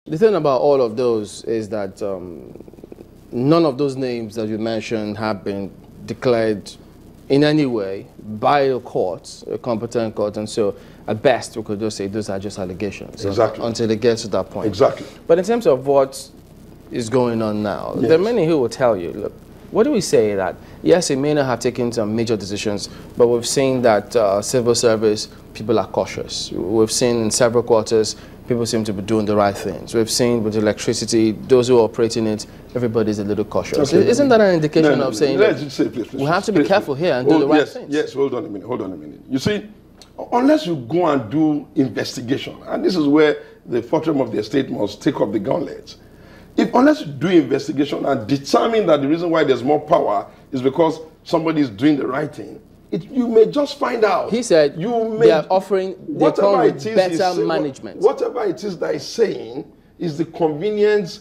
The thing about all of those is that none of those names that you mentioned have been declared in any way by a court, a competent court, and so at best we could just say those are just allegations. Exactly. Until it gets to that point. Exactly. But in terms of what is going on now, there are many who will tell you, look, what do we say that, yes, it may not have taken some major decisions, but we've seen that civil service, people are cautious. We've seen in several quarters, people seem to be doing the right things. We've seen with electricity, those who are operating it, everybody's a little cautious. Okay. Isn't that an indication of saying we have to be careful here and do the right things? Yes, hold on a minute. You see, unless you go and do investigation, and this is where the fortune of the estate must take up the gauntlet. Unless you do investigation and determine that the reason why there's more power is because somebody is doing the right thing, you may just find out. He said they are offering better management. Whatever it is that he's saying is the convenience,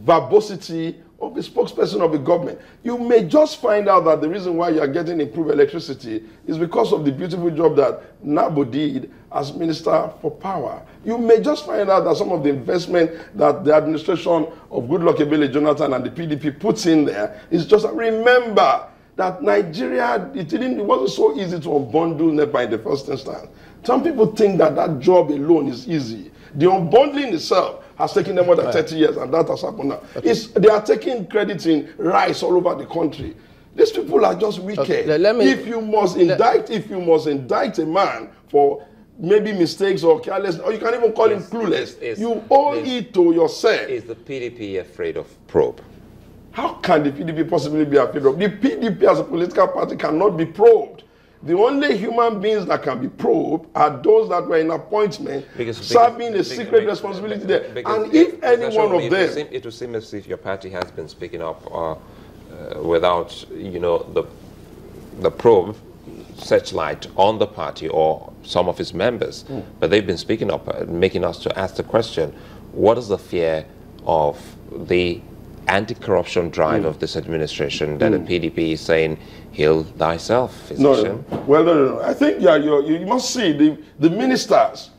verbosity of the spokesperson of the government. You may just find out that the reason why you are getting improved electricity is because of the beautiful job that Nabo did as Minister for Power. You may just find out that some of the investment that the administration of Goodluck Ebele Jonathan and the PDP puts in there is just, remember that Nigeria, it wasn't so easy to unbundle NEPA in the first instance. Some people think that that job alone is easy. The unbundling itself has taken them more than 30 years, and that has happened now. Okay. They are taking credit in rice all over the country. These people are just wicked. Okay. If you must indict a man for maybe mistakes or carelessness, or you can even call him clueless, you owe it to yourself. Is the PDP afraid of probe? How can the PDP possibly be afraid of? The PDP as a political party cannot be probed. The only human beings that can be probed are those that were in appointment, serving a secret responsibility there. And if any one of them... It would seem as if your party has been speaking up without, the probe searchlight on the party or some of its members. But they've been speaking up, making us to ask the question, what is the fear of the anti-corruption drive of this administration that the PDP is saying, heal thyself? No. Well, no. I think you must see the ministers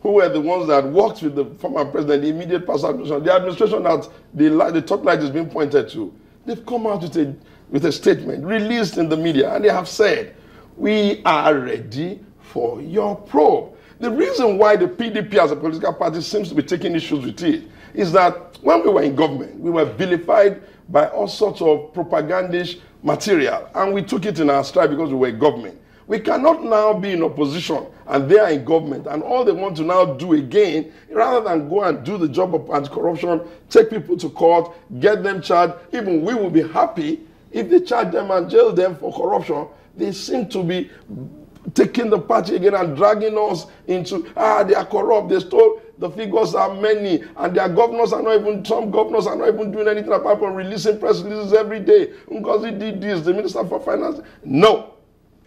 who were the ones that worked with the former president, the immediate past administration, the administration that the top light is being pointed to. They've come out with a statement released in the media, and they have said, we are ready for your probe. The reason why the PDP as a political party seems to be taking issues with it is that when we were in government, we were vilified by all sorts of propagandish material, and we took it in our stride because we were in government. We cannot now be in opposition and they are in government, and all they want to now do again, rather than go and do the job of anti-corruption, take people to court, get them charged. Even we will be happy if they charge them and jail them for corruption. They seem to be taking the party again and dragging us into, they are corrupt, they stole, the figures are many, and their governors are not even, some governors are not even doing anything apart from releasing press releases every day. Ngozi did this, the Minister for Finance. No,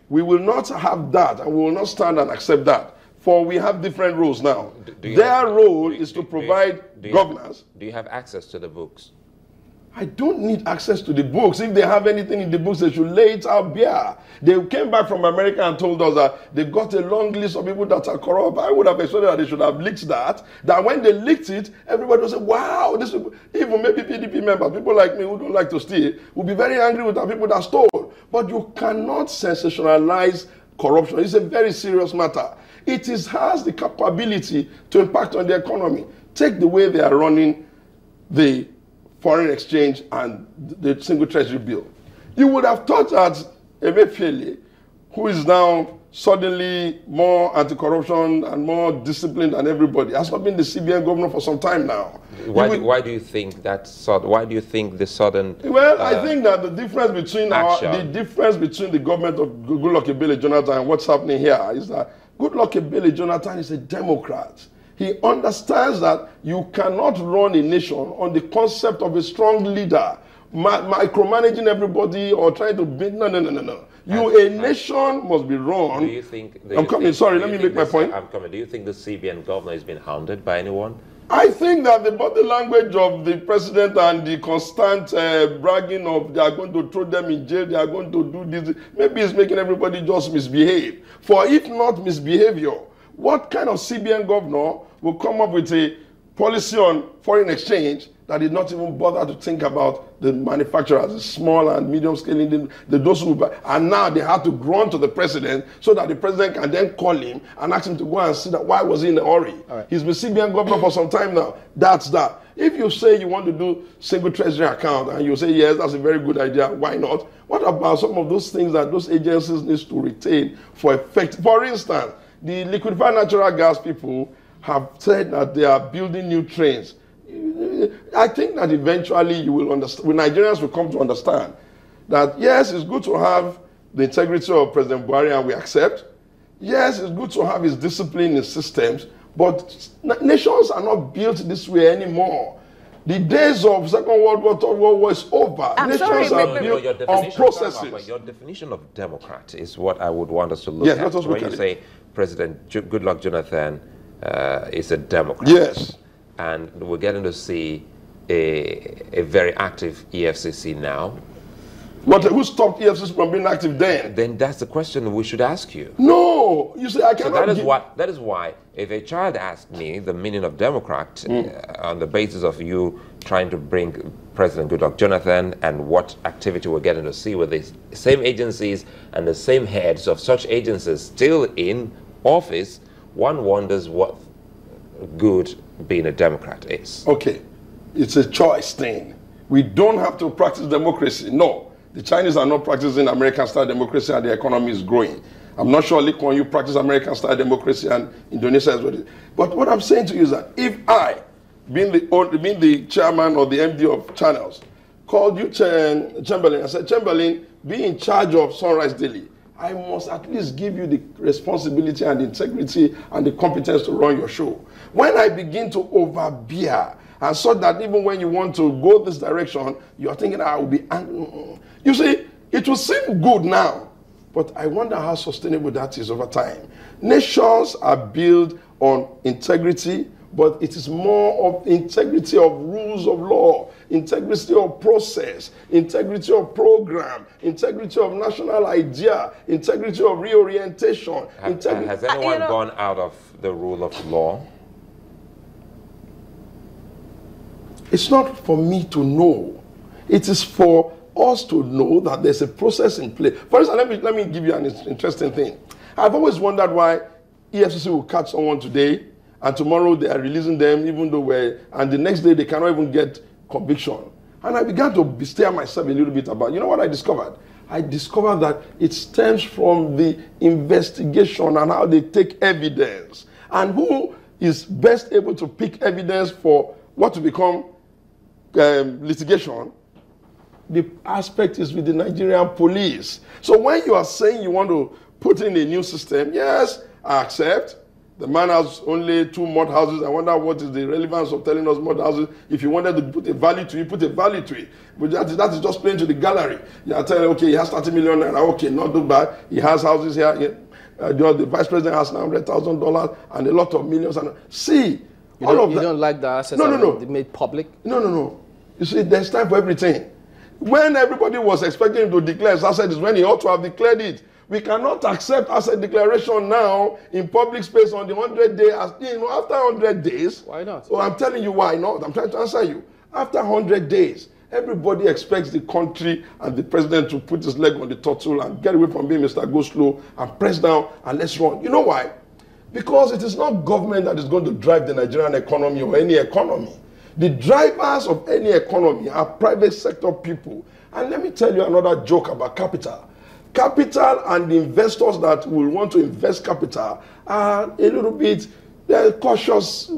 we will not have that, and we will not stand and accept that, for we have different roles now. Their role is to provide governance. Do you have access to the books? I don't need access to the books. If they have anything in the books, they should lay it out bare. They came back from America and told us that they got a long list of people that are corrupt. I would have expected that they should have leaked that. That when they leaked it, everybody would say, wow, this people, even maybe PDP members, people like me who don't like to steal, will be very angry with the people that stole. But you cannot sensationalize corruption. It's a very serious matter. It has the capability to impact on the economy. Take the way they are running the foreign exchange and the single treasury bill. You would have thought that Emefiele, who is now suddenly more anti-corruption and more disciplined than everybody, has not been the CBN governor for some time now. Why do you think that? Why do you think the sudden? Well, I think that the difference between the government of Goodluck Ebele Jonathan and what's happening here is that Goodluck Ebele Jonathan is a Democrat. He understands that you cannot run a nation on the concept of a strong leader, micromanaging everybody or trying to build. No. A nation must be run. Do you think? I'm coming. Sorry, let me make my point. I'm coming. Do you think the CBN governor has been hounded by anyone? I think that the body language of the president and the constant bragging of they are going to throw them in jail, they are going to do this, maybe it's making everybody just misbehave. For if not misbehavior, what kind of CBN governor will come up with a policy on foreign exchange that did not even bother to think about the manufacturers, the small and medium scaling, those who buy. And now they have to grunt to the president so that the president can then call him and ask him to go and see that why was he in a hurry. Right. He's been CBN governor for some time now. That's that. If you say you want to do single treasury account and you say, yes, that's a very good idea, why not? What about some of those things that those agencies need to retain for effect? For instance, the liquefied natural gas people have said that they are building new trains. I think that eventually you will understand, Nigerians will come to understand that yes, it's good to have the integrity of President Buhari and we accept. Yes, it's good to have his discipline in systems, but nations are not built this way anymore. The days of Second World War, Third World War is over. Nations are built on processes. Your definition of Democrat is what I would want us to look at. Let us look when at you say President Goodluck Jonathan is a Democrat. Yes. And we're getting to see a very active EFCC now. But who stopped EFCC from being active then? Then that's the question we should ask you. No, you see, I cannot. So that is why, if a child asked me the meaning of Democrat on the basis of you trying to bring President Goodluck Jonathan and what activity we're getting to see with the same agencies and the same heads of such agencies still in office, one wonders what good being a Democrat is. Okay, it's a choice thing. We don't have to practice democracy. No, the Chinese are not practicing American-style democracy and the economy is growing. I'm not sure Lee Kuan Yew practice American-style democracy and Indonesia is what it is. But what I'm saying to you is that if I, being the chairman or the MD of Channels, called you Chamberlain and said, Chamberlain, be in charge of Sunrise Daily, I must at least give you the responsibility and the integrity and the competence to run your show. When I begin to overbear and so that even when you want to go this direction, you're thinking I will be angry. You see, it will seem good now, but I wonder how sustainable that is over time. Nations are built on integrity, but it is more of integrity of rules of law, integrity of process, integrity of program, integrity of national idea, integrity of reorientation. Has anyone gone out of the rule of law? It's not for me to know. It is for us to know that there's a process in play. For instance, let me give you an interesting thing. I've always wondered why EFCC will catch someone today and tomorrow they are releasing them even though and the next day they cannot even get conviction. And I began to bestir myself a little bit about, you know what I discovered? I discovered that it stems from the investigation and how they take evidence. And who is best able to pick evidence for what to become litigation? The aspect is with the Nigerian police. So when you are saying you want to put in a new system, yes, I accept. The man has only 2 mud houses. I wonder what is the relevance of telling us mud houses. If you wanted to put a value to it, put a value to it. But that is just playing to the gallery. You are telling, okay, he has 30 million naira. Okay, not too bad. He has houses here. The vice president has now $100,000 and a lot of millions. And see, you don't like the assets they made public? No. You see, there's time for everything. When everybody was expecting him to declare his asset is when he ought to have declared it. We cannot accept asset declaration now in public space on the 100 days. After 100 days. Why not? Oh, I'm telling you why not. I'm trying to answer you. After 100 days, everybody expects the country and the president to put his leg on the throttle and get away from being Mr. Go Slow and press down and let's run. You know why? Because it is not government that is going to drive the Nigerian economy or any economy. The drivers of any economy are private sector people. And let me tell you another joke about capital. Capital and the investors that will want to invest capital are a little bit cautious,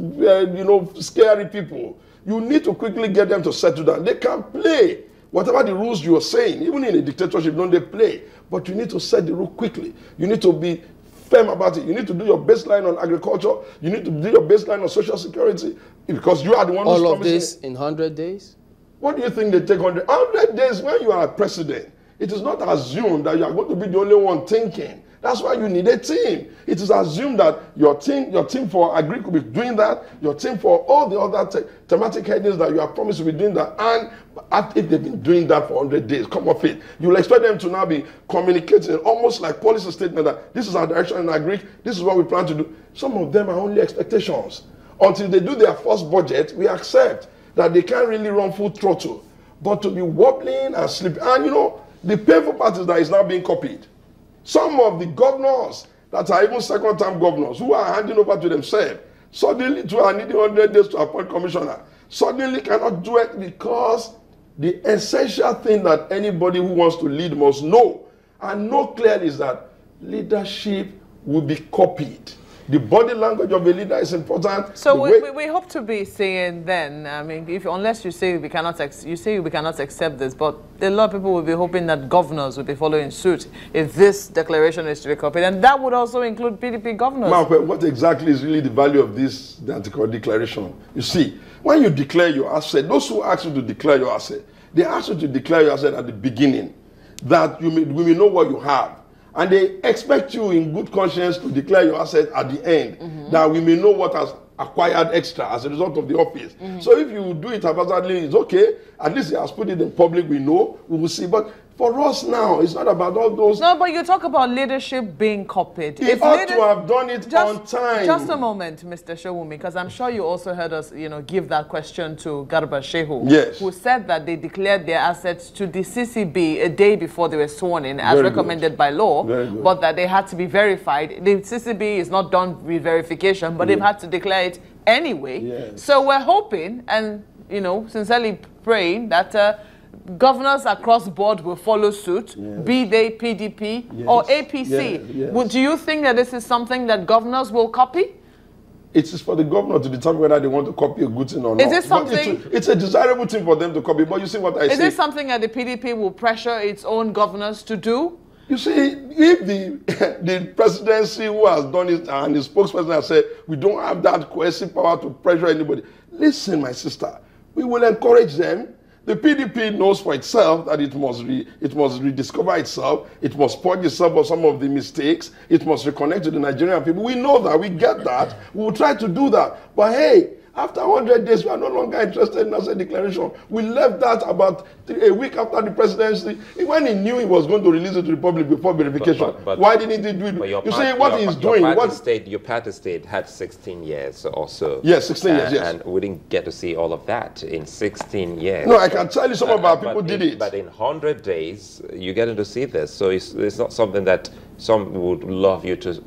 scary people. You need to quickly get them to settle down. They can play whatever the rules you are saying. Even in a dictatorship, don't they play? But you need to set the rule quickly. You need to be firm about it. You need to do your baseline on agriculture. You need to do your baseline on social security because you are the one who's all of this in 100 days? What do you think they take 100 days when you are a president? It is not assumed that you are going to be the only one thinking. That's why you need a team. It is assumed that your team for agri will be doing that, your team for all the other thematic headings that you are promised to be doing that. And if they've been doing that for 100 days, come off it. You'll expect them to now be communicating almost like policy statement that this is our direction in agri, this is what we plan to do. Some of them are only expectations. Until they do their first budget, we accept that they can't really run full throttle. But to be wobbling and sleeping, and you know, the painful part is that it's now being copied. Some of the governors that are even second-term governors who are handing over to themselves, suddenly to are needing 100 days to appoint commissioner, suddenly cannot do it because the essential thing that anybody who wants to lead must know and know clearly is that leadership will be copied. The body language of a leader is important. So we hope to be seeing then. I mean, unless you say we cannot, accept this, but a lot of people will be hoping that governors will be following suit if this declaration is to be copied, and that would also include PDP governors. What exactly is really the value of this declaration? You see, when you declare your asset, those who ask you to declare your asset, they ask you to declare your asset at the beginning, that we may know what you have. And they expect you in good conscience to declare your asset at the end, that we may know what has acquired extra as a result of the office. So if you do it haphazardly, it's okay. At least he has put it in public, we know, we will see. But for us now, it's not about all those... No, but you talk about leadership being copied. He ought to have done it on time. Just a moment, Mr. Shewumi, because I'm sure you also heard us, give that question to Garba Shehu, yes, who said that they declared their assets to the CCB a day before they were sworn in, as recommended by law, but that they had to be verified. The CCB is not done with verification, but they've had to declare it anyway. Yes. So we're hoping and, sincerely praying that governors across board will follow suit, be they PDP or APC. Do you think that this is something that governors will copy? It is for the governor to determine whether they want to copy a good thing or not. Is this something? It's a desirable thing for them to copy, but you see what I say. Is this something that the PDP will pressure its own governors to do? You see, if the presidency who has done it and the spokesperson has said, we don't have that coercive power to pressure anybody. Listen, my sister, we will encourage them. The PDP knows for itself that it must rediscover itself, it must purge itself of some of the mistakes, it must reconnect to the Nigerian people. We know that, we get that, we will try to do that. But hey, after 100 days, we are no longer interested in asset declaration. We left that about a week after the presidency. When he knew he was going to release it to the public before verification, why didn't he do it? You see what he's doing. Your party state had 16 years or so. Yes, 16 years, yes. And we didn't get to see all of that in 16 years. No, I can tell you some of our people did it. But in 100 days, you get to see this. So it's not something that some would love you to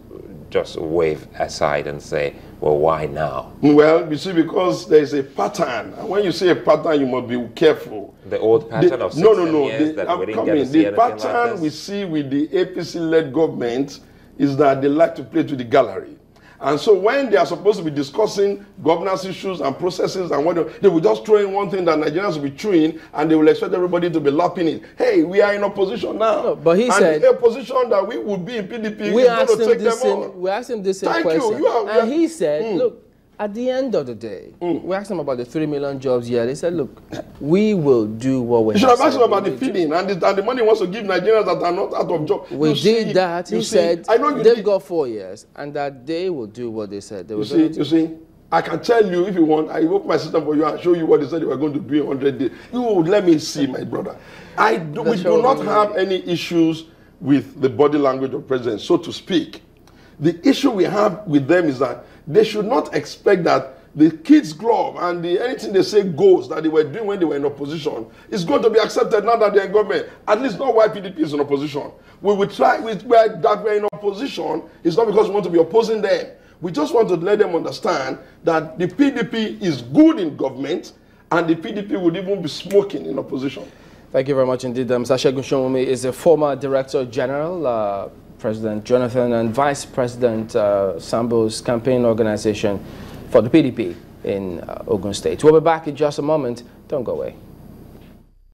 just wave aside and say, well, why now? Well, you see, because there is a pattern. And when you say a pattern, you must be careful. The old pattern of 16 years that we didn't get to see anything like this? The pattern we see with the APC-led government is that they like to play to the gallery. And so when they are supposed to be discussing governance issues and processes and what they will just throw in one thing that Nigerians will be chewing and they will expect everybody to be lapping it. Hey, we are in opposition now. No, but he said a position that we would be in PDP. We asked him this question. And he said, look, at the end of the day, we asked him about the 3 million jobs here. They said, look, we will do what we have. You should have asked him about the feeding and the money he wants to give Nigerians that are not out of job. We did that. He said they've got 4 years and that they will do what they said they were going to do. You see, I can tell you if you want, I open my system for you and show you what they said they were going to do in 100 days. You would let me see, my brother. We do not have any issues with the body language of president, so to speak. The issue we have with them is that they should not expect that the kids' glove and anything they say goes that they were doing when they were in opposition is going to be accepted now that they're in government. At least not why PDP is in opposition. We will try that we're in opposition. It's not because we want to be opposing them. We just want to let them understand that the PDP is good in government and the PDP would even be smoking in opposition. Thank you very much indeed. Mr. Segun Showunmi is a former Director General, President Jonathan and Vice President Sambo's campaign organization for the PDP in Ogun State. We'll be back in just a moment. Don't go away.